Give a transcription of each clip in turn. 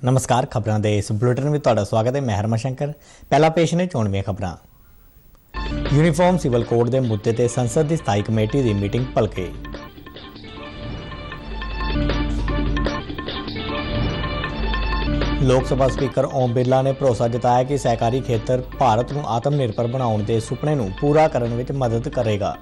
नमस्कार। खबरों के इस बुलेटिन में तुहाडा स्वागत है। मैं हरमन शंकर। पहला पेश ने चोणवीं खबरां। यूनीफॉर्म सिविल कोड के मुद्दे ते संसद की स्थाई कमेटी की मीटिंग भलके। लोक सभा स्पीकर ओम बिरला ने भरोसा जताया कि सहकारी खेतर भारत को आत्मनिर्भर बनाने के सुपने को पूरा करने में मदद करेगा।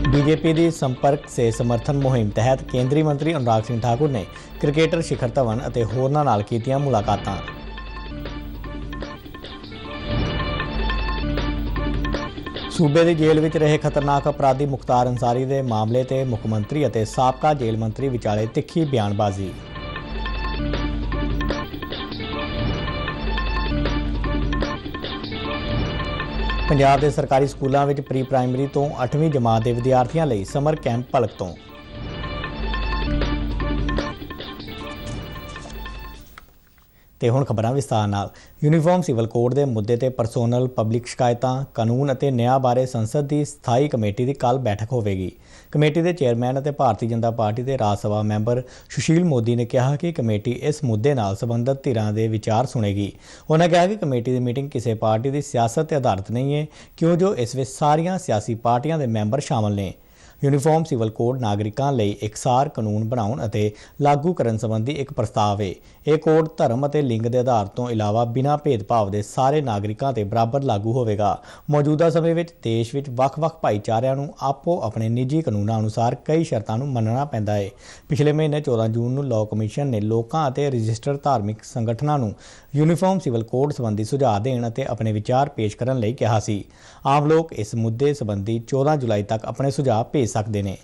बीजेपी की संपर्क से समर्थन मुहिम तहत केंद्रीय मंत्री अनुराग सिंह ठाकुर ने क्रिकेटर शिखर धवन और होरनां नाल कीतियां मुलाकातां। सूबे की जेल में रहे खतरनाक अपराधी मुख्तार अंसारी के मामले ते मुख्यमंत्री और साबका जेल मंत्री विचाले तिखी बयानबाजी। पंजाब के सरकारी स्कूलों में प्री प्राइमरी तो 8वीं जमात के विद्यार्थियों लिए समर कैंप भलक तो। हुण खबरां विस्तार नाल। यूनीफॉर्म सिविल कोड के मुद्दे ते परसोनल पब्लिक शिकायतां कानून और न्याय बारे संसद की स्थाई कमेटी की कल बैठक होवेगी। कमेटी के चेयरमैन और भारतीय जनता पार्टी के राज सभा मैंबर सुशील मोदी ने कहा कि कमेटी इस मुद्दे नाल संबंधित धिरां के विचार सुनेगी। उन्होंने कहा कि कमेटी की मीटिंग किसी पार्टी की सियासत पर आधारित नहीं है, क्यों जो इस विच सारियां सियासी पार्टियां के मैंबर शामिल ने। यूनीफॉर्म सिविल कोड नागरिकों लिए एकसार कानून बनाने और लागू करने संबंधी एक प्रस्ताव है। यह कोड धर्म और लिंग के आधार तो इलावा बिना भेदभाव के सारे नागरिकों ते बराबर लागू होगा। मौजूदा समय में देश में वख-वख भाईचारिਆਂ ਨੂੰ आपो अपने निजी कानूनों अनुसार कई शर्तों को मनना पैंदा है। पिछले महीने 14 जून को लॉ कमीशन ने लोगों और रजिस्टर्ड धार्मिक संगठनों को यूनीफॉर्म सिविल कोड संबंधी सुझाव देने और अपने विचार पेश करने लई कहा सी। आम लोग इस मुद्दे संबंधी 14 जुलाई तक अपने सुझाव भेज सकते हैं।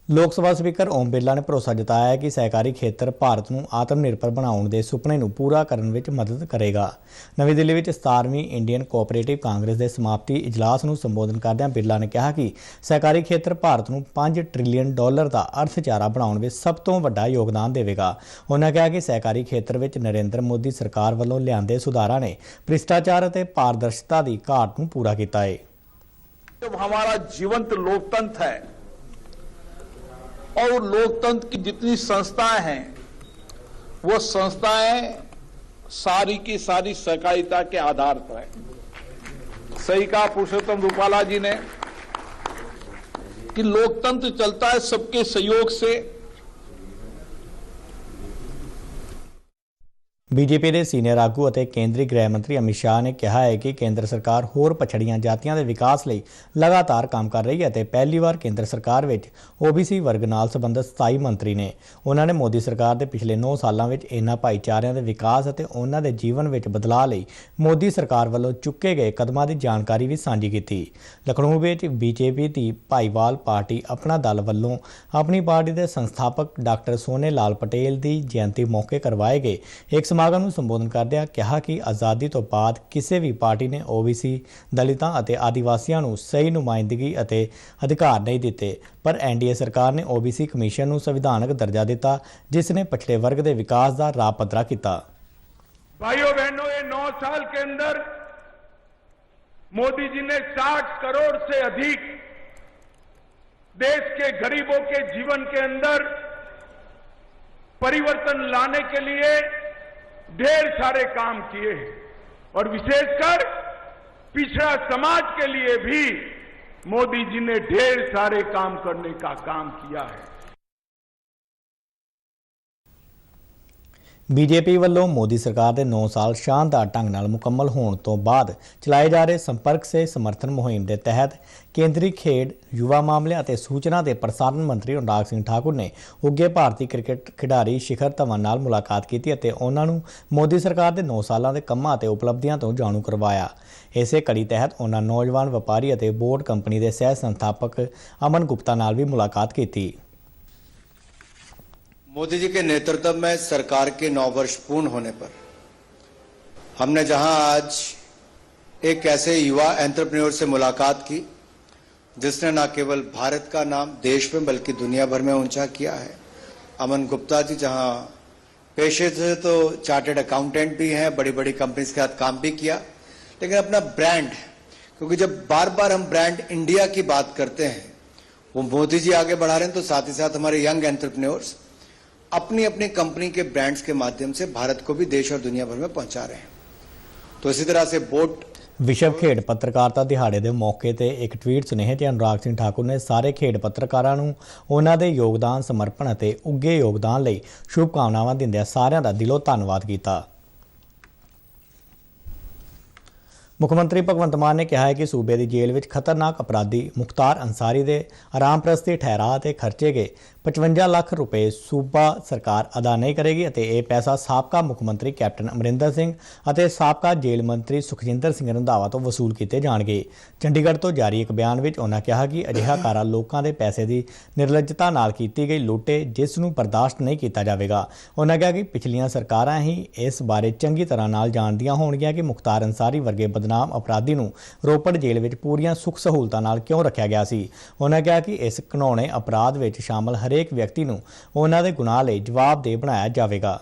लोक सभा स्पीकर ओम बिरला ने भरोसा जताया है कि सहकारी खेतर भारत को आत्मनिर्भर बनाने के सुपने को पूरा करने में मदद करेगा। नवी दिल्ली में 17वीं इंडियन कोऑपरेटिव कांग्रेस के समाप्ति इजलास को संबोधन करदਿਆਂ बिरला ने कहा कि सहकारी खेतर भारत को $5 ट्रिलियन का अर्थचारा बनाने में सब तो वड्डा योगदान देगा। उन्होंने कहा कि सहकारी खेतर में नरेंद्र मोदी सरकार वालों लिआंदे सुधारां ने भ्रिष्टाचार और पारदर्शिता की घाट को पूरा किया है। जब हमारा जीवंत लोकतंत्र है और लोकतंत्र की जितनी संस्थाएं हैं वो संस्थाएं सारी की सारी सहकारिता के आधार पर है। सही कहा पुरुषोत्तम रूपाला जी ने कि लोकतंत्र चलता है सबके सहयोग से। बीजेपी के सीनियर आगू और केंद्रीय गृह मंत्री अमित शाह ने कहा है कि केंद्र सरकार होर पछड़ियां जातियां के विकास लिए लगातार काम कर रही है। पहली बार केंद्र सरकार में ओबीसी वर्ग नाल संबंधित स्थाई मंत्री ने। उन्होंने मोदी सरकार के पिछले 9 सालों में इन्हां भाईचारिਆਂ के विकास और उन्हां दे जीवन में बदलाव लिए मोदी सरकार वालों चुके गए कदमों की जानकारी भी सांझी की। लखनऊ में बीजेपी की भाईवाल पार्टी अपना दल वालों अपनी पार्टी के संस्थापक डॉक्टर सोने लाल पटेल की जयंती मौके करवाए गए एक समागम को संबोधन करदਿਆਂ कहा कि आज़ादी तो बाद किसी भी पार्टी ने ओबीसी दलितों और आदिवासियों को सही नुमाइंदगी और अधिकार नहीं दिते, पर एनडीए सरकार ने ओबीसी कमीशन को संविधानक दर्जा दिता जिसने पिछड़े वर्ग के विकास का राह पद्धरा किया। भाइयों बहनों, ये 9 साल के अंदर मोदी जी ने 60 करोड़ से अधिक देश के गरीबों के जीवन के अंदर परिवर्तन लाने के लिए ढेर सारे काम किए हैं और विशेषकर पिछड़ा समाज के लिए भी मोदी जी ने ढेर सारे काम करने का काम किया है। बीजेपी वालों मोदी सरकार के 9 साल शानदार ढंग नाल मुकम्मल होने तो बाद चलाए जा रहे संपर्क से समर्थन मुहिम के तहत केंद्रीय खेड युवा मामले और सूचना के प्रसारण मंत्री अनुराग सिंह ठाकुर ने उगे भारतीय क्रिकेट खिडारी शिखर धवन नाल मुलाकात की और उन्होंने मोदी सरकार के 9 सालों के कामों और उपलब्धियों तो जाणू करवाया। इसे कड़ी तहत उन्होंने नौजवान व्यापारी और बोर्ड कंपनी के सह संस्थापक अमन गुप्ता नाल भी मुलाकात की। मोदी जी के नेतृत्व में सरकार के 9 वर्ष पूर्ण होने पर हमने जहां आज एक ऐसे युवा एंटरप्रेन्योर से मुलाकात की जिसने न केवल भारत का नाम देश में बल्कि दुनिया भर में ऊंचा किया है। अमन गुप्ता जी जहां पेशे से तो चार्टर्ड अकाउंटेंट भी हैं, बड़ी बड़ी कंपनीज के साथ काम भी किया, लेकिन अपना ब्रांड क्योंकि जब बार बार हम ब्रांड इंडिया की बात करते हैं, वो मोदी जी आगे बढ़ा रहे हैं, तो साथ ही साथ हमारे यंग एंटरप्रेन्योर्स अपनी अपनी कंपनी के ब्रांड्स के माध्यम से भारत को भी देश और दुनिया भर में पहुंचा रहे हैं। तो इसी तरह से बोट ਵਿਸ਼ਵ ਖੇਡ ਪੱਤਰਕਾਰਤਾ ਦਿਹਾੜੇ ਦੇ ਮੌਕੇ ਤੇ ਇੱਕ ਟਵੀਟ ਸੁਨੇਹੇ 'ਚ ਅਨੁਰਾਗ ਸਿੰਘ ਠਾਕੁਰ ਨੇ ਸਾਰੇ ਖੇਡ ਪੱਤਰਕਾਰਾਂ ਨੂੰ ਉਹਨਾਂ ਦੇ ਯੋਗਦਾਨ, ਸਮਰਪਣ ਅਤੇ ਉੱਘੇ ਯੋਗਦਾਨ ਲਈ ਸ਼ੁਭਕਾਮਨਾਵਾਂ ਦਿੰਦਿਆਂ ਸਾਰਿਆਂ ਦਾ ਦਿਲੋਂ ਧੰਨਵਾਦ ਕੀਤਾ। ਮੁੱਖ ਮੰਤਰੀ ਭਗਵੰਤ ਮਾਨ ਨੇ ਕਿਹਾ ਹੈ ਕਿ ਸੂਬੇ ਦੀ ਜੇਲ੍ਹ ਵਿੱਚ ਖਤਰਨਾਕ ਅਪਰਾਧੀ ਮੁਖਤਾਰ ਅੰਸਾਰੀ ਦੇ ਆਰਾਮਪ੍ਰਸਤੀ ਠਹਿਰਾਅ ਤੇ ਖਰਚੇ ਗਏ 55 ਲੱਖ ਰੁਪਏ ਸੂਬਾ ਸਰਕਾਰ ਅਦਾ ਨਹੀਂ ਕਰੇਗੀ ਅਤੇ ਇਹ ਪੈਸਾ ਸਾਬਕਾ ਮੁੱਖ ਮੰਤਰੀ ਕੈਪਟਨ ਅਮਰਿੰਦਰ ਸਿੰਘ ਅਤੇ ਸਾਬਕਾ ਜੇਲ੍ਹ ਮੰਤਰੀ ਸੁਖਜਿੰਦਰ ਸਿੰਘ ਰੰਧਾਵਾ ਤੋਂ ਵਸੂਲ ਕੀਤੇ ਜਾਣਗੇ। ਚੰਡੀਗੜ੍ਹ ਤੋਂ ਜਾਰੀ ਇੱਕ ਬਿਆਨ ਵਿੱਚ ਉਹਨਾਂ ਕਿਹਾ ਕਿ ਅਜਿਹਾ ਕਾਰਾ ਲੋਕਾਂ ਦੇ ਪੈਸੇ ਦੀ ਨਿਰਲੱਜਤਾ ਨਾਲ ਕੀਤੀ ਗਈ ਲੁੱਟ ਹੈ, ਜਿਸ ਨੂੰ ਬਰਦਾਸ਼ਤ ਨਹੀਂ ਕੀਤਾ ਜਾਵੇਗਾ। ਉਹਨਾਂ ਕਿਹਾ ਕਿ ਪਿਛਲੀਆਂ ਸਰਕਾਰਾਂ ਹੀ ਇਸ ਬਾਰੇ ਚੰਗੀ ਤਰ੍ਹਾਂ ਨਾਲ ਜਾਣਦੀਆਂ ਹੋਣਗੀਆਂ ਕਿ ਮੁਖਤਾਰ ਅੰਸਾਰੀ ਵਰਗੇ ਬਦਨਾਮ ਅਪਰਾਧੀ ਨੂੰ ਰੋਪੜ ਜੇਲ੍ਹ ਵਿੱਚ ਪੂਰੀਆਂ ਸੁੱਖ ਸਹੂਲਤਾਂ ਨਾਲ ਕਿਉਂ ਰੱਖਿਆ ਗਿਆ ਸੀ। ਉਹਨਾਂ ਕਿਹਾ ਕਿ ਇਸ ਘਿਨੌਣੇ ਅਪਰਾਧ ਵਿੱਚ ਸ਼ਾਮਲ ਹਰੇਕ ਵਿਅਕਤੀ ਨੂੰ ਉਹਨਾਂ ਦੇ ਗੁਨਾਹ ਲਈ ਜਵਾਬਦੇਹ ਬਣਾਇਆ ਜਾਵੇਗਾ।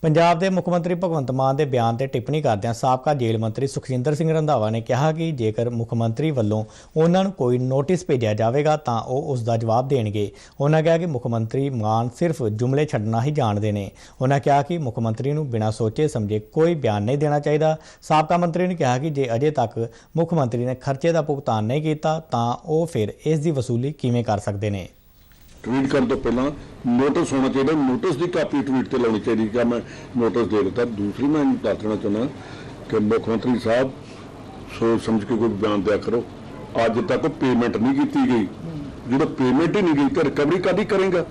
ਪੰਜਾਬ ਦੇ ਮੁੱਖ ਮੰਤਰੀ ਭਗਵੰਤ ਮਾਨ ਦੇ ਬਿਆਨ ਤੇ ਟਿੱਪਣੀ ਕਰਦਿਆਂ ਸਾਬਕਾ ਜੇਲ੍ਹ ਮੰਤਰੀ ਸੁਖਜਿੰਦਰ ਸਿੰਘ ਰੰਧਾਵਾ ਨੇ ਕਿਹਾ ਕਿ ਜੇਕਰ ਮੁੱਖ ਮੰਤਰੀ ਵੱਲੋਂ ਉਹਨਾਂ ਨੂੰ ਕੋਈ ਨੋਟਿਸ ਭੇਜਿਆ ਜਾਵੇਗਾ ਤਾਂ ਉਹ ਉਸ ਦਾ ਜਵਾਬ ਦੇਣਗੇ। ਉਹਨਾਂ ਕਿਹਾ ਕਿ ਮੁੱਖ ਮੰਤਰੀ ਮਾਨ ਸਿਰਫ ਜੁਮਲੇ ਛੱਡਣਾ ਹੀ ਜਾਣਦੇ ਨੇ। ਉਹਨਾਂ ਕਿਹਾ ਕਿ ਮੁੱਖ ਮੰਤਰੀ ਨੂੰ ਬਿਨਾਂ ਸੋਚੇ ਸਮਝੇ ਕੋਈ ਬਿਆਨ ਨਹੀਂ ਦੇਣਾ ਚਾਹੀਦਾ। ਸਾਬਕਾ ਮੰਤਰੀ ਨੇ ਕਿਹਾ ਕਿ ਜੇ ਅਜੇ ਤੱਕ ਮੁੱਖ ਮੰਤਰੀ ਨੇ ਖਰਚੇ ਦਾ ਭੁਗਤਾਨ ਨਹੀਂ ਕੀਤਾ ਤਾਂ ਉਹ ਫਿਰ ਇਸ ਦੀ ਵਸੂਲੀ ਕਿਵੇਂ ਕਰ ਸਕਦੇ ਨੇ। ट्वीट करने तो पहला नोटिस होना चाहिए, नोटिस की कापी ट्वीट से लानी चाहिए कि मैं नोटिस दे देता। दूसरी मैं दस देना चाहना कि मुख्यमंत्री साहब सोच समझ के कोई बयान दिया करो। अज तक पेमेंट नहीं की गई, जो पेमेंट ही नहीं गई तो रिकवरी कभी करेंगे।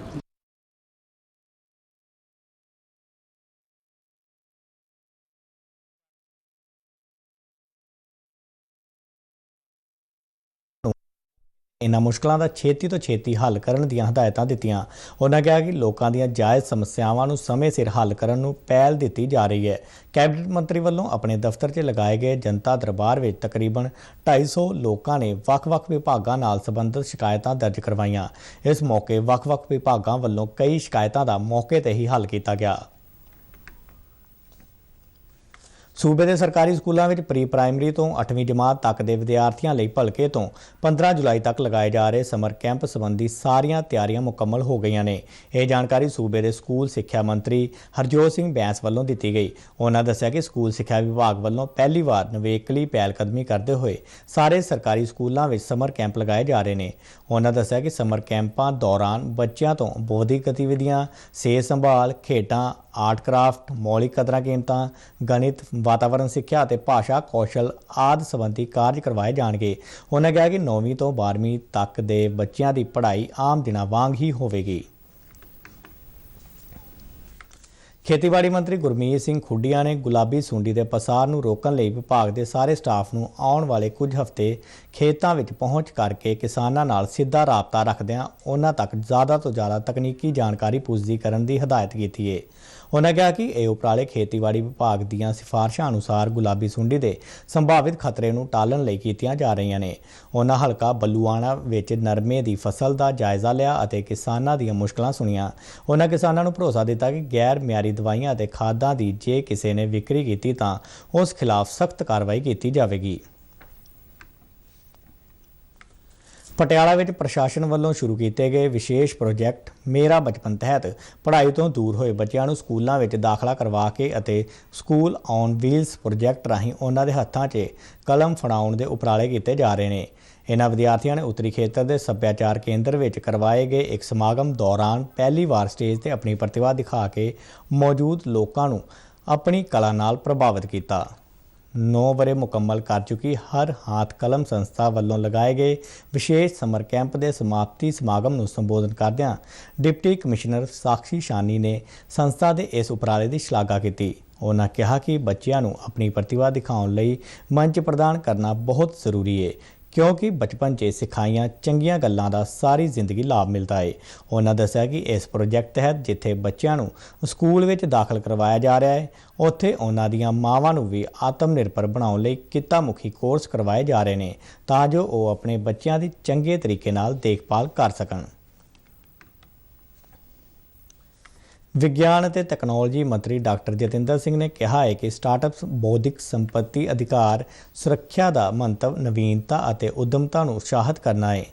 ਇਨ੍ਹਾਂ ਮੁਸ਼ਕਲਾਂ ਦਾ ਛੇਤੀ ਤੋਂ ਛੇਤੀ ਹੱਲ ਕਰਨ ਦੀਆਂ ਹਦਾਇਤਾਂ ਦਿੱਤੀਆਂ। ਉਹਨਾਂ ਕਿਹਾ ਕਿ ਲੋਕਾਂ ਦੀਆਂ ਜਾਇਜ਼ ਸਮੱਸਿਆਵਾਂ ਨੂੰ ਸਮੇਂ ਸਿਰ ਹੱਲ ਕਰਨ ਨੂੰ ਪਹਿਲ ਦਿੱਤੀ ਜਾ ਰਹੀ ਹੈ। ਕੈਬਨਿਟ ਮੰਤਰੀ ਵੱਲੋਂ ਆਪਣੇ ਦਫ਼ਤਰ 'ਚ ਲਗਾਏ ਗਏ ਜਨਤਾ ਦਰਬਾਰ ਵਿੱਚ ਤਕਰੀਬਨ 250 ਲੋਕਾਂ ਨੇ ਵੱਖ-ਵੱਖ ਵਿਭਾਗਾਂ ਨਾਲ ਸੰਬੰਧਿਤ ਸ਼ਿਕਾਇਤਾਂ ਦਰਜ ਕਰਵਾਈਆਂ। ਇਸ ਮੌਕੇ ਵੱਖ-ਵੱਖ ਵਿਭਾਗਾਂ ਵੱਲੋਂ ਕਈ ਸ਼ਿਕਾਇਤਾਂ ਦਾ ਮੌਕੇ ਤੇ ਹੀ ਹੱਲ ਕੀਤਾ ਗਿਆ। ਸੂਬੇ ਦੇ ਸਰਕਾਰੀ ਸਕੂਲਾਂ ਵਿੱਚ ਪ੍ਰੀ ਪ੍ਰਾਇਮਰੀ ਤੋਂ 8ਵੀਂ ਜਮਾਤ ਤੱਕ ਦੇ ਵਿਦਿਆਰਥੀਆਂ ਲਈ ਭਲਕੇ ਤੋਂ 15 ਜੁਲਾਈ ਤੱਕ ਲਗਾਏ ਜਾ ਰਹੇ ਸਮਰ ਕੈਂਪ ਸੰਬੰਧੀ ਸਾਰੀਆਂ ਤਿਆਰੀਆਂ ਮੁਕੰਮਲ ਹੋ ਗਈਆਂ ਨੇ। ਇਹ ਜਾਣਕਾਰੀ ਸੂਬੇ ਦੇ ਸਕੂਲ ਸਿੱਖਿਆ ਮੰਤਰੀ ਹਰਜੋਤ ਸਿੰਘ ਬੈਂਸ ਵੱਲੋਂ ਦਿੱਤੀ ਗਈ। ਉਹਨਾਂ ਦੱਸਿਆ ਕਿ ਸਕੂਲ ਸਿੱਖਿਆ ਵਿਭਾਗ ਵੱਲੋਂ ਪਹਿਲੀ ਵਾਰ ਨਿਵੇਕਲੀ ਪਹਿਲਕਦਮੀ ਕਰਦੇ ਹੋਏ ਸਾਰੇ ਸਰਕਾਰੀ ਸਕੂਲਾਂ ਵਿੱਚ ਸਮਰ ਕੈਂਪ ਲਗਾਏ ਜਾ ਰਹੇ ਨੇ। ਉਹਨਾਂ ਦੱਸਿਆ ਕਿ ਸਮਰ ਕੈਂਪਾਂ ਦੌਰਾਨ ਬੱਚਿਆਂ ਤੋਂ ਬੌਧਿਕ ਗਤੀਵਿਧੀਆਂ, ਸਿਹਤ ਸੰਭਾਲ, ਖੇਡਾਂ, ਆਰਟ ਕਰਾਫਟ, ਮੌਲਿਕ ਕਦਰਾਂ ਕੀਮਤਾਂ, ਗਣਿਤ, ਵਾਤਾਵਰਣ ਸਿੱਖਿਆ ਅਤੇ ਭਾਸ਼ਾ ਕੌਸ਼ਲ ਆਦਿ ਸੰਬੰਧੀ ਕਾਰਜ ਕਰਵਾਏ ਜਾਣਗੇ। ਉਹਨਾਂ ਕਿਹਾ ਕਿ 9ਵੀਂ ਤੋਂ 12ਵੀਂ ਤੱਕ ਦੇ ਬੱਚਿਆਂ ਦੀ ਪੜ੍ਹਾਈ ਆਮ ਦਿਨਾਂ ਵਾਂਗ ਹੀ ਹੋਵੇਗੀ। ਖੇਤੀਬਾੜੀ ਮੰਤਰੀ ਗੁਰਮੀਤ ਸਿੰਘ ਖੁੱਡੀਆਂ ਨੇ ਗੁਲਾਬੀ ਸੁੰਡੀ ਦੇ ਪਸਾਰ ਨੂੰ ਰੋਕਣ ਲਈ ਵਿਭਾਗ ਦੇ ਸਾਰੇ ਸਟਾਫ ਨੂੰ ਆਉਣ ਵਾਲੇ ਕੁਝ ਹਫ਼ਤੇ ਖੇਤਾਂ ਵਿੱਚ ਪਹੁੰਚ ਕਰਕੇ ਕਿਸਾਨਾਂ ਨਾਲ ਸਿੱਧਾ ਰਾਬਤਾ ਰੱਖਦਿਆਂ ਉਹਨਾਂ ਤੱਕ ਜ਼ਿਆਦਾ ਤੋਂ ਜ਼ਿਆਦਾ ਤਕਨੀਕੀ ਜਾਣਕਾਰੀ ਪੁੱਜਦੀ ਕਰਨ ਦੀ ਹਦਾਇਤ ਕੀਤੀ ਹੈ। ਉਹਨਾਂ ਕਿਹਾ ਕਿ ਇਹ ਉਪਰਾਲੇ ਖੇਤੀਬਾੜੀ ਵਿਭਾਗ ਦੀਆਂ ਸਿਫਾਰਸ਼ਾਂ ਅਨੁਸਾਰ ਗੁਲਾਬੀ ਸੁੰਡੀ ਦੇ ਸੰਭਾਵਿਤ ਖਤਰੇ ਨੂੰ ਟਾਲਣ ਲਈ ਕੀਤੀਆਂ ਜਾ ਰਹੀਆਂ ਨੇ। ਉਹਨਾਂ ਹਲਕਾ ਬੱਲੂਆਣਾ ਵਿੱਚ ਨਰਮੇ ਦੀ ਫਸਲ ਦਾ ਜਾਇਜ਼ਾ ਲਿਆ ਅਤੇ ਕਿਸਾਨਾਂ ਦੀਆਂ ਮੁਸ਼ਕਲਾਂ ਸੁਣੀਆਂ। ਉਹਨਾਂ ਕਿਸਾਨਾਂ ਨੂੰ ਭਰੋਸਾ ਦਿੱਤਾ ਕਿ ਗੈਰ ਮਿਆਰੀ ਦਵਾਈਆਂ ਅਤੇ ਖਾਦਾਂ ਦੀ ਜੇ ਕਿਸੇ ਨੇ ਵਿਕਰੀ ਕੀਤੀ ਤਾਂ ਉਸ ਖਿਲਾਫ ਸਖਤ ਕਾਰਵਾਈ ਕੀਤੀ ਜਾਵੇਗੀ। ਪਟਿਆਲਾ ਵਿੱਚ ਪ੍ਰਸ਼ਾਸਨ ਵੱਲੋਂ ਸ਼ੁਰੂ ਕੀਤੇ ਗਏ ਵਿਸ਼ੇਸ਼ ਪ੍ਰੋਜੈਕਟ ਮੇਰਾ ਬਚਪਨ ਤਹਿਤ ਪੜ੍ਹਾਈ ਤੋਂ ਦੂਰ ਹੋਏ ਬੱਚਿਆਂ ਨੂੰ ਸਕੂਲਾਂ ਵਿੱਚ ਦਾਖਲਾ ਕਰਵਾ ਕੇ ਅਤੇ ਸਕੂਲ ਔਨ ਵੀਲਸ ਪ੍ਰੋਜੈਕਟ ਰਾਹੀਂ ਉਹਨਾਂ ਦੇ ਹੱਥਾਂ 'ਚ ਕਲਮ ਫੜਾਉਣ ਦੇ ਉਪਰਾਲੇ ਕੀਤੇ ਜਾ ਰਹੇ ਨੇ। ਇਹਨਾਂ ਵਿਦਿਆਰਥੀਆਂ ਨੇ ਉੱਤਰੀ ਖੇਤਰ ਦੇ ਸੱਭਿਆਚਾਰ ਕੇਂਦਰ ਵਿੱਚ ਕਰਵਾਏ ਗਏ ਇੱਕ ਸਮਾਗਮ ਦੌਰਾਨ ਪਹਿਲੀ ਵਾਰ ਸਟੇਜ ਤੇ ਆਪਣੀ ਪ੍ਰਤਿਭਾ ਦਿਖਾ ਕੇ ਮੌਜੂਦ ਲੋਕਾਂ ਨੂੰ ਆਪਣੀ ਕਲਾ ਨਾਲ ਪ੍ਰਭਾਵਿਤ ਕੀਤਾ। 9 ਵਰ੍ਹੇ ਮੁਕੰਮਲ ਕਰ ਚੁੱਕੀ ਹਰ ਹਾਥ ਕਲਮ ਸੰਸਥਾ ਵੱਲੋਂ ਲਗਾਏ ਗਏ ਵਿਸ਼ੇਸ਼ ਸਮਰ ਕੈਂਪ ਦੇ ਸਮਾਪਤੀ ਸਮਾਗਮ ਨੂੰ ਸੰਬੋਧਨ ਕਰਦਿਆਂ ਡਿਪਟੀ ਕਮਿਸ਼ਨਰ ਸਾਕਸ਼ੀ ਸ਼ਾਨੀ ਨੇ ਸੰਸਥਾ ਦੇ ਇਸ ਉਪਰਾਲੇ ਦੀ ਸ਼ਲਾਘਾ ਕੀਤੀ। ਉਹਨਾਂ ਕਿਹਾ ਕਿ ਬੱਚਿਆਂ ਨੂੰ ਆਪਣੀ ਪ੍ਰਤਿਭਾ ਦਿਖਾਉਣ ਲਈ ਮੰਚ ਪ੍ਰਦਾਨ ਕਰਨਾ ਬਹੁਤ ਜ਼ਰੂਰੀ ਹੈ, ਕਿਉਂਕਿ ਬਚਪਨ 'ਚ ਸਿਖਾਈਆਂ ਚੰਗੀਆਂ ਗੱਲਾਂ ਦਾ ਸਾਰੀ ਜ਼ਿੰਦਗੀ ਲਾਭ ਮਿਲਦਾ ਹੈ। ਉਹਨਾਂ ਦੱਸਿਆ ਕਿ ਇਸ ਪ੍ਰੋਜੈਕਟ ਤਹਿਤ ਜਿੱਥੇ ਬੱਚਿਆਂ ਨੂੰ ਸਕੂਲ ਵਿੱਚ ਦਾਖਲ ਕਰਵਾਇਆ ਜਾ ਰਿਹਾ ਹੈ, ਉੱਥੇ ਉਹਨਾਂ ਦੀਆਂ ਮਾਵਾਂ ਨੂੰ ਵੀ ਆਤਮ ਨਿਰਭਰ ਬਣਾਉਣ ਲਈ ਕਿੱਤਾ ਮੁਖੀ ਕੋਰਸ ਕਰਵਾਏ ਜਾ ਰਹੇ ਨੇ ਤਾਂ ਜੋ ਉਹ ਆਪਣੇ ਬੱਚਿਆਂ ਦੀ ਚੰਗੇ ਤਰੀਕੇ ਨਾਲ ਦੇਖਭਾਲ ਕਰ ਸਕਣ। ਵਿਗਿਆਨ ਅਤੇ ਤਕਨਾਲੋਜੀ ਮੰਤਰੀ ਡਾਕਟਰ ਜਤਿੰਦਰ ਸਿੰਘ ਨੇ ਕਿਹਾ ਹੈ ਕਿ ਸਟਾਰਟਅਪਸ ਬੌਧਿਕ ਸੰਪत्ति ਅਧਿਕਾਰ ਸੁਰੱਖਿਆ ਦਾ ਮੰਤਵ ਨਵੀਨਤਾ ਅਤੇ ਉੱਦਮਤਾ ਨੂੰ ਉਤਸ਼ਾਹਿਤ ਕਰਨਾ ਹੈ।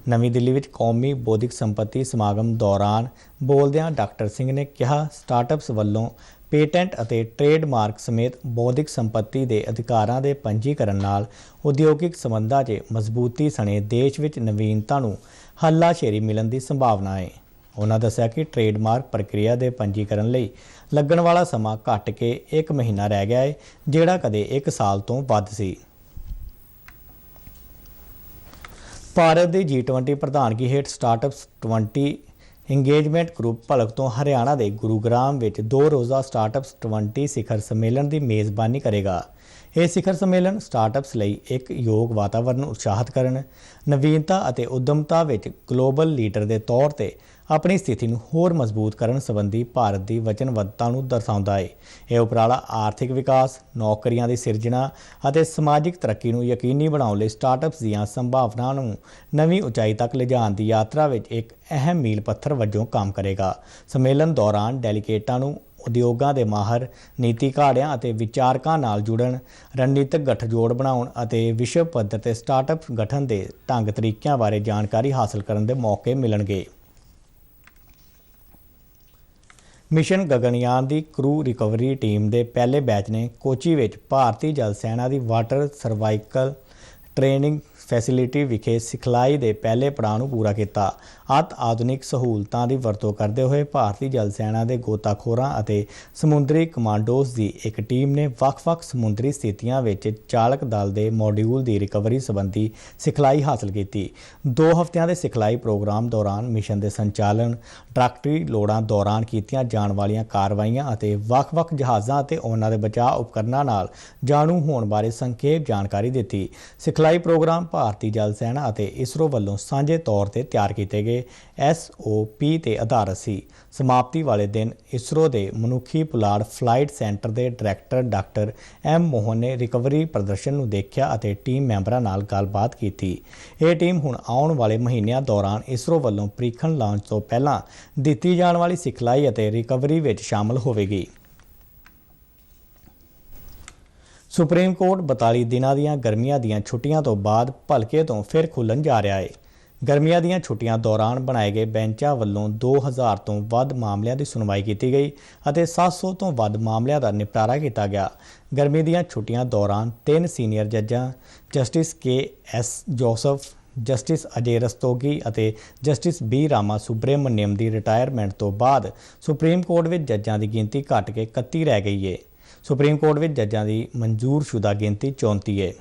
ਨਵੀਂ ਦਿੱਲੀ ਵਿੱਚ ਕੌਮੀ ਬੌਧਿਕ ਸੰਪत्ति ਸਮਾਗਮ ਦੌਰਾਨ ਬੋਲਦਿਆਂ ਡਾਕਟਰ ਸਿੰਘ ਨੇ ਕਿਹਾ, ਸਟਾਰਟਅਪਸ ਵੱਲੋਂ ਪੇਟੈਂਟ ਅਤੇ ਟ੍ਰੇਡਮਾਰਕ ਸਮੇਤ ਬੌਧਿਕ ਸੰਪत्ति ਦੇ ਅਧਿਕਾਰਾਂ ਦੇ ਪੰਜੀਕਰਨ ਨਾਲ ਉਦਯੋਗਿਕ ਸੰਬੰਧਾਂ 'ਚ ਮਜ਼ਬੂਤੀ ਸਣੇ ਦੇਸ਼ ਵਿੱਚ ਨਵੀਨਤਾ ਨੂੰ ਹੱਲਾਸ਼ੇਰੀ ਮਿਲਣ ਦੀ ਸੰਭਾਵਨਾ ਹੈ। ਉਹਨਾਂ ਦੱਸਿਆ ਕਿ ਟ੍ਰੇਡਮਾਰਕ ਪ੍ਰਕਿਰਿਆ ਦੇ ਪੰਜੀਕਰਨ ਲਈ ਲੱਗਣ ਵਾਲਾ ਸਮਾਂ ਘੱਟ ਕੇ 1 ਮਹੀਨਾ ਰਹਿ ਗਿਆ ਹੈ, ਜਿਹੜਾ ਕਦੇ 1 ਸਾਲ ਤੋਂ ਵੱਧ ਸੀ। ਭਾਰਤ ਦੀ G20 ਪ੍ਰਧਾਨਗੀ ਹੇਠ ਸਟਾਰਟਅਪਸ 20 ਇੰਗੇਜਮੈਂਟ ਗਰੁੱਪ ਭਲਕ ਤੋਂ ਹਰਿਆਣਾ ਦੇ ਗੁਰੂਗ੍ਰਾਮ ਵਿੱਚ 2 ਰੋਜ਼ਾ ਸਟਾਰਟਅਪਸ 20 ਸਿਖਰ ਸੰਮੇਲਨ ਦੀ ਮੇਜ਼ਬਾਨੀ ਕਰੇਗਾ। ਇਹ ਸਿਖਰ ਸੰਮੇਲਨ ਸਟਾਰਟਅਪਸ ਲਈ ਇੱਕ ਯੋਗ ਵਾਤਾਵਰਣ ਨੂੰ ਉਤਸ਼ਾਹਿਤ ਕਰਨ, ਨਵੀਨਤਾ ਅਤੇ ਉੱਦਮਤਾ ਵਿੱਚ ਗਲੋਬਲ ਲੀਡਰ ਦੇ ਤੌਰ ਤੇ ਆਪਣੀ ਸਥਿਤੀ ਨੂੰ ਹੋਰ ਮਜ਼ਬੂਤ ਕਰਨ ਸੰਬੰਧੀ ਭਾਰਤ ਦੀ ਵਚਨਬੱਧਤਾ ਨੂੰ ਦਰਸਾਉਂਦਾ ਹੈ। ਇਹ ਉਪਰਾਲਾ ਆਰਥਿਕ ਵਿਕਾਸ, ਨੌਕਰੀਆਂ ਦੀ ਸਿਰਜਣਾ ਅਤੇ ਸਮਾਜਿਕ ਤਰੱਕੀ ਨੂੰ ਯਕੀਨੀ ਬਣਾਉਣ ਲਈ ਸਟਾਰਟਅਪਸ ਦੀਆਂ ਸੰਭਾਵਨਾਵਾਂ ਨੂੰ ਨਵੀਂ ਉਚਾਈ ਤੱਕ ਲਿਜਾਣ ਦੀ ਯਾਤਰਾ ਵਿੱਚ ਇੱਕ ਅਹਿਮ ਮੀਲ ਪੱਥਰ ਵਜੋਂ ਕੰਮ ਕਰੇਗਾ। ਸੰਮੇਲਨ ਦੌਰਾਨ ਡੈਲੀਗੇਟਾਂ ਨੂੰ ਉਦਯੋਗਾਂ ਦੇ ਮਾਹਰ, ਨੀਤੀ ਘਾੜਿਆਂ ਅਤੇ ਵਿਚਾਰਕਾਂ ਨਾਲ ਜੁੜਨ, ਰਣਨੀਤਕ ਗੱਠਜੋੜ ਬਣਾਉਣ ਅਤੇ ਵਿਸ਼ਵ ਪੱਧਰ ਤੇ ਸਟਾਰਟਅਪ ਗਠਨ ਦੇ ਢੰਗ ਤਰੀਕਿਆਂ ਬਾਰੇ ਜਾਣਕਾਰੀ ਹਾਸਲ ਕਰਨ ਦੇ ਮੌਕੇ ਮਿਲਣਗੇ। ਮਿਸ਼ਨ ਗਗਨਯਾਨ ਦੀ ਕਰੂ ਰਿਕਵਰੀ ਟੀਮ ਦੇ ਪਹਿਲੇ ਬੈਚ ਨੇ ਕੋਚੀ ਵਿੱਚ ਭਾਰਤੀ ਜਲ ਸੈਨਾ ਦੀ ਵਾਟਰ ਸਰਵਾਈਕਲ ਟ੍ਰੇਨਿੰਗ ਫੈਸਿਲਿਟੀ ਵਿਖੇ ਸਿਖਲਾਈ ਦੇ ਪਹਿਲੇ ਪੜਾਅ ਨੂੰ ਪੂਰਾ ਕੀਤਾ। ਅਤ ਆਧੁਨਿਕ ਸਹੂਲਤਾਂ ਦੀ ਵਰਤੋਂ ਕਰਦੇ ਹੋਏ ਭਾਰਤੀ ਜਲ ਸੈਨਾ ਦੇ ਗੋਤਾਖੋਰਾਂ ਅਤੇ ਸਮੁੰਦਰੀ ਕਮਾਂਡੋਜ਼ ਦੀ ਇੱਕ ਟੀਮ ਨੇ ਵੱਖ-ਵੱਖ ਸਮੁੰਦਰੀ ਸਥਿਤੀਆਂ ਵਿੱਚ ਚਾਲਕ ਦਲ ਦੇ ਮੋਡਿਊਲ ਦੀ ਰਿਕਵਰੀ ਸੰਬੰਧੀ ਸਿਖਲਾਈ ਹਾਸਲ ਕੀਤੀ। 2 ਹਫ਼ਤਿਆਂ ਦੇ ਸਿਖਲਾਈ ਪ੍ਰੋਗਰਾਮ ਦੌਰਾਨ ਮਿਸ਼ਨ ਦੇ ਸੰਚਾਲਨ, ਡਾਕਟਰੀ ਲੋੜਾਂ ਦੌਰਾਨ ਕੀਤੀਆਂ ਜਾਣ ਵਾਲੀਆਂ ਕਾਰਵਾਈਆਂ ਅਤੇ ਵੱਖ-ਵੱਖ ਜਹਾਜ਼ਾਂ ਅਤੇ ਉਹਨਾਂ ਦੇ ਬਚਾਅ ਉਪਕਰਨਾਂ ਨਾਲ ਜਾਣੂ ਹੋਣ ਬਾਰੇ ਸੰਖੇਪ ਜਾਣਕਾਰੀ ਦਿੱਤੀ। ਸਿਖਲਾਈ ਪ੍ਰੋਗਰਾਮ ਭਾਰਤੀ ਜਲ ਸੈਨਾ ਅਤੇ ਇਸਰੋ ਵੱਲੋਂ ਸਾਂਝੇ ਤੌਰ ਤੇ ਤਿਆਰ ਕੀਤੇ ਗਏ SOP ਤੇ ਆਧਾਰਿਤ ਸੀ। ਸਮਾਪਤੀ ਵਾਲੇ ਦਿਨ ਇਸਰੋ ਦੇ ਮਨੁੱਖੀ ਪੁਲਾੜ ਫਲਾਈਟ ਸੈਂਟਰ ਦੇ ਡਾਇਰੈਕਟਰ ਡਾਕਟਰ M ਮੋਹਨ ਨੇ ਰਿਕਵਰੀ ਪ੍ਰਦਰਸ਼ਨ ਨੂੰ ਦੇਖਿਆ ਅਤੇ ਟੀਮ ਮੈਂਬਰਾਂ ਨਾਲ ਗੱਲਬਾਤ ਕੀਤੀ। ਇਹ ਟੀਮ ਹੁਣ ਆਉਣ ਵਾਲੇ ਮਹੀਨਿਆਂ ਦੌਰਾਨ ਇਸਰੋ ਵੱਲੋਂ ਪ੍ਰੀਖਣ ਲਾਂਚ ਤੋਂ ਪਹਿਲਾਂ ਦਿੱਤੀ ਜਾਣ ਵਾਲੀ ਸਿਖਲਾਈ ਅਤੇ ਰਿਕਵਰੀ ਵਿੱਚ ਸ਼ਾਮਲ ਹੋਵੇਗੀ। ਸੁਪਰੀਮ ਕੋਰਟ 42 ਦਿਨਾਂ ਦੀਆਂ ਗਰਮੀਆਂ ਦੀਆਂ ਛੁੱਟੀਆਂ ਤੋਂ ਬਾਅਦ ਭਲਕੇ ਤੋਂ ਫਿਰ ਖੁੱਲ੍ਹਣ ਜਾ ਰਿਹਾ ਹੈ। ਗਰਮੀਆਂ ਦੀਆਂ ਛੁੱਟੀਆਂ ਦੌਰਾਨ ਬਣਾਏ ਗਏ ਬੈਂਚਾਂ ਵੱਲੋਂ 2000 ਤੋਂ ਵੱਧ ਮਾਮਲਿਆਂ ਦੀ ਸੁਣਵਾਈ ਕੀਤੀ ਗਈ ਅਤੇ 700 ਤੋਂ ਵੱਧ ਮਾਮਲਿਆਂ ਦਾ ਨਿਪਟਾਰਾ ਕੀਤਾ ਗਿਆ। ਗਰਮੀ ਦੀਆਂ ਛੁੱਟੀਆਂ ਦੌਰਾਨ 3 ਸੀਨੀਅਰ ਜੱਜਾਂ ਜਸਟਿਸ KS ਜੋਸਫ, ਜਸਟਿਸ ਅਜੇ ਰਸਤੋਗੀ ਅਤੇ ਜਸਟਿਸ B ਰਾਮਾ ਸੁਬਰੇਮਨਿਅਮ ਦੀ ਰਿਟਾਇਰਮੈਂਟ ਤੋਂ ਬਾਅਦ ਸੁਪਰੀਮ ਕੋਰਟ ਵਿੱਚ ਜੱਜਾਂ ਦੀ ਗਿਣਤੀ ਘਟ ਕੇ 31 ਰਹਿ ਗਈ ਹੈ। ਸੁਪਰੀਮ ਕੋਰਟ ਵਿੱਚ ਜੱਜਾਂ ਦੀ ਮਨਜ਼ੂਰਸ਼ੁਦਾ ਗਿਣਤੀ 34 ਹੈ।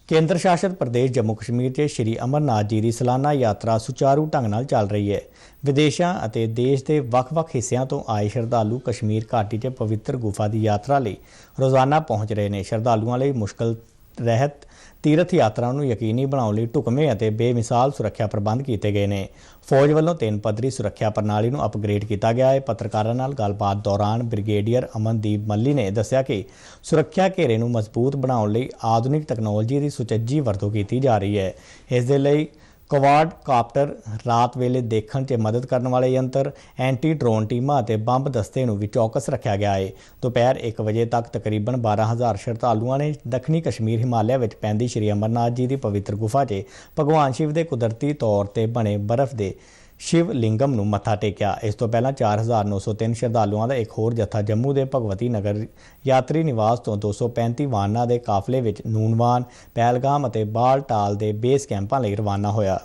ਕੇਂਦਰ ਸ਼ਾਸਿਤ ਪ੍ਰਦੇਸ਼ ਜੰਮੂ ਕਸ਼ਮੀਰ 'ਚ ਸ਼੍ਰੀ ਅਮਰਨਾਥ ਜੀ ਦੀ ਸਾਲਾਨਾ ਯਾਤਰਾ ਸੁਚਾਰੂ ਢੰਗ ਨਾਲ ਚੱਲ ਰਹੀ ਹੈ। ਵਿਦੇਸ਼ਾਂ ਅਤੇ ਦੇਸ਼ ਦੇ ਵੱਖ-ਵੱਖ ਹਿੱਸਿਆਂ ਤੋਂ ਆਏ ਸ਼ਰਧਾਲੂ ਕਸ਼ਮੀਰ ਘਾਟੀ 'ਚ ਪਵਿੱਤਰ ਗੁਫਾ ਦੀ ਯਾਤਰਾ ਲਈ ਰੋਜ਼ਾਨਾ ਪਹੁੰਚ ਰਹੇ ਨੇ। ਸ਼ਰਧਾਲੂਆਂ ਲਈ ਮੁਸ਼ਕਲ ਰਹਿਤ ਤੀਰਥ ਯਾਤਰਾ ਨੂੰ ਯਕੀਨੀ ਬਣਾਉਣ ਲਈ ਢੁਕਵੇਂ ਅਤੇ ਬੇਮਿਸਾਲ ਸੁਰੱਖਿਆ ਪ੍ਰਬੰਧ ਕੀਤੇ ਗਏ ਨੇ। ਫੌਜ ਵੱਲੋਂ 3 ਪੱਧਰੀ ਸੁਰੱਖਿਆ ਪ੍ਰਣਾਲੀ ਨੂੰ ਅਪਗ੍ਰੇਡ ਕੀਤਾ ਗਿਆ ਹੈ। ਪੱਤਰਕਾਰਾਂ ਨਾਲ ਗੱਲਬਾਤ ਦੌਰਾਨ ਬ੍ਰਿਗੇਡੀਅਰ ਅਮਨਦੀਪ ਮੱਲੀ ਨੇ ਦੱਸਿਆ ਕਿ ਸੁਰੱਖਿਆ ਘੇਰੇ ਨੂੰ ਮਜ਼ਬੂਤ ਬਣਾਉਣ ਲਈ ਆਧੁਨਿਕ ਤਕਨਾਲੋਜੀ ਦੀ ਸੁਚੱਜੀ ਵਰਤੋਂ ਕੀਤੀ ਜਾ ਰਹੀ ਹੈ। ਇਸ ਦੇ ਲਈ ਕੁਆਡ ਕਾਪਟਰ, ਰਾਤ ਵੇਲੇ ਦੇਖਣ 'ਚ ਮਦਦ ਕਰਨ ਵਾਲੇ ਯੰਤਰ, ਐਂਟੀ ਡਰੋਨ ਟੀਮਾਂ ਅਤੇ ਬੰਬ ਦਸਤੇ ਨੂੰ ਵੀ ਚੌਕਸ ਰੱਖਿਆ ਗਿਆ ਹੈ। ਦੁਪਹਿਰ 1 ਵਜੇ ਤੱਕ ਤਕਰੀਬਨ 12000 ਸ਼ਰਧਾਲੂਆਂ ਨੇ ਦੱਖਣੀ ਕਸ਼ਮੀਰ ਹਿਮਾਲਿਆ ਵਿੱਚ ਪੈਂਦੀ ਸ਼੍ਰੀ ਅਮਰਨਾਥ ਜੀ ਦੀ ਪਵਿੱਤਰ ਗੁਫਾ 'ਚ ਭਗਵਾਨ ਸ਼ਿਵ ਦੇ ਕੁਦਰਤੀ ਤੌਰ ਤੇ ਬਣੇ ਬਰਫ਼ ਦੇ ਸ਼ਿਵ ਲਿੰਗਮ ਨੂੰ ਮੱਥਾ ਟੇਕਿਆ। ਇਸ ਤੋਂ ਪਹਿਲਾਂ 4903 ਸ਼ਰਧਾਲੂਆਂ ਦਾ ਇੱਕ ਹੋਰ ਜੱਥਾ ਜੰਮੂ ਦੇ ਭਗਵਤੀ ਨਗਰ ਯਾਤਰੀ ਨਿਵਾਸ ਤੋਂ 235 ਵਾਹਨਾਂ ਦੇ ਕਾਫਲੇ ਵਿੱਚ ਨੂਨਵਾਨ, ਪਹਿਲਗਾਮ ਅਤੇ ਬਾਲਟਾਲ ਦੇ ਬੇਸ ਕੈਂਪਾਂ ਲਈ ਰਵਾਨਾ ਹੋਇਆ।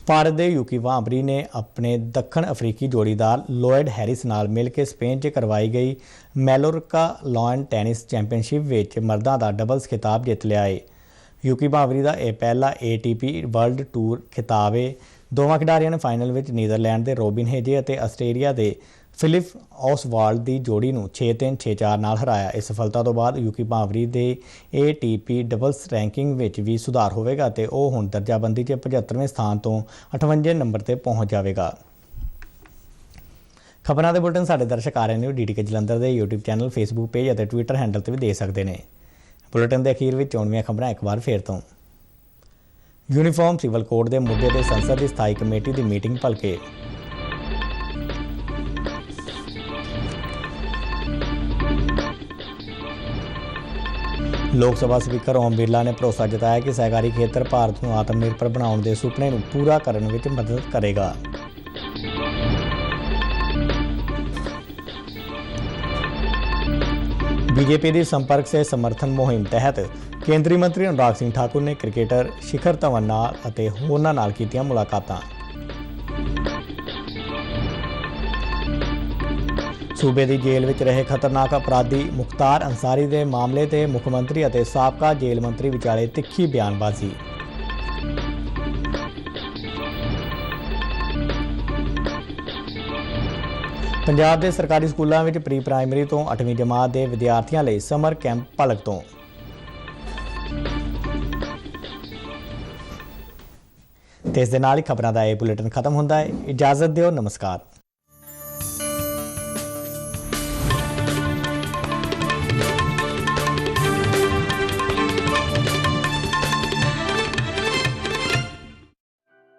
ਭਾਰਤ ਦੇ ਯੂਕੀ ਵਾਂਬਰੀ ਨੇ ਆਪਣੇ ਦੱਖਣ ਅਫਰੀਕੀ ਜੋੜੀਦਾਰ ਲੋਇਡ ਹੈਰਿਸ ਨਾਲ ਮਿਲ ਕੇ ਸਪੇਨ 'ਚ ਕਰਵਾਈ ਗਈ ਮੈਲੋਰਕਾ ਲਾਅਨ ਟੈਨਿਸ ਚੈਂਪੀਅਨਸ਼ਿਪ ਵਿੱਚ ਮਰਦਾਂ ਦਾ ਡਬਲਸ ਖਿਤਾਬ ਜਿੱਤ ਲਿਆ ਹੈ। ਯੂਕੀ ਵਾਂਬਰੀ ਦਾ ਇਹ ਪਹਿਲਾ ATP ਵਰਲਡ ਟੂਰ ਖਿਤਾਬ ਹੈ। ਦੋਵਾਂ ਖਿਡਾਰੀਆਂ ਨੇ ਫਾਈਨਲ ਵਿੱਚ ਨੀਦਰਲੈਂਡ ਦੇ ਰੋਬਿਨ ਹੇਜੇ ਅਤੇ ਆਸਟ੍ਰੇਲੀਆ ਦੇ ਫਿਲਿਪ ਔਸਵਾਲਡ ਦੀ ਜੋੜੀ ਨੂੰ 6-3, 6-4 ਨਾਲ ਹਰਾਇਆ। ਇਸ ਸਫਲਤਾ ਤੋਂ ਬਾਅਦ ਯੂਕੀ ਵਾਂਬਰੀ ਦੇ ATP ਡਬਲਸ ਰੈਂਕਿੰਗ ਵਿੱਚ ਵੀ ਸੁਧਾਰ ਹੋਵੇਗਾ ਅਤੇ ਉਹ ਹੁਣ ਦਰਜਾਬੰਦੀ 'ਚ 75ਵੇਂ ਸਥਾਨ ਤੋਂ 58 ਨੰਬਰ ਤੇ ਪਹੁੰਚ ਜਾਵੇਗਾ। ਖਬਰਾਂ ਦੇ ਬੁਲਟਨ ਸਾਡੇ ਦਰਸ਼ਕ ਆ ਰਹੇ ਨੇ DDK ਜਲੰਧਰ ਦੇ YouTube ਚੈਨਲ, Facebook ਪੇਜ ਅਤੇ Twitter ਹੈਂਡਲ ਤੇ ਵੀ ਦੇ ਸਕਦੇ ਨੇ। ਬੁਲੇਟਿਨ ਦੇ ਅਖੀਰ ਵਿੱਚ ਚੋਣਵੀਆਂ ਖਬਰਾਂ ਇੱਕ ਵਾਰ ਫੇਰ ਤੋਂ। ਯੂਨੀਫਾਰਮ ਸਿਵਲ ਕੋਡ ਦੇ ਮੁੱਦੇ ਤੇ ਸੰਸਦ ਦੀ ਸਥਾਈ ਕਮੇਟੀ ਦੀ ਮੀਟਿੰਗ ਭਲਕੇ। ਲੋਕ ਸਭਾ ਸਪੀਕਰ ਓਮ ਬਿਰਲਾ ਨੇ ਭਰੋਸਾ ਜਤਾਇਆ ਕਿ ਸਹਿਕਾਰੀ ਖੇਤਰ ਭਾਰਤ ਨੂੰ ਆਤਮ ਨਿਰਭਰ ਬਣਾਉਣ ਦੇ ਸੁਪਨੇ ਨੂੰ ਪੂਰਾ ਕਰਨ ਵਿੱਚ ਮਦਦ ਕਰੇਗਾ। बीजेपी की संपर्क से समर्थन मुहिम तहत केंद्रीय मंत्री अनुराग सिंह ठाकुर ने क्रिकेटर शिखर धवन नाल होरनां नाल कीतियां मुलाकातां। सूबे की जेल विच रहे खतरनाक अपराधी मुख्तार अंसारी के मामले ते मुख्यमंत्री और साबका जेल मंत्री विचाले तिखी बयानबाजी। पंजाब के सरकारी स्कूलों में प्री प्राइमरी तो 8वीं जमात के विद्यार्थियों लिए समर कैंप भलक तो। इस दे नाल ही खबरों का यह बुलेटिन खत्म होता है। इजाजत दिओ, नमस्कार।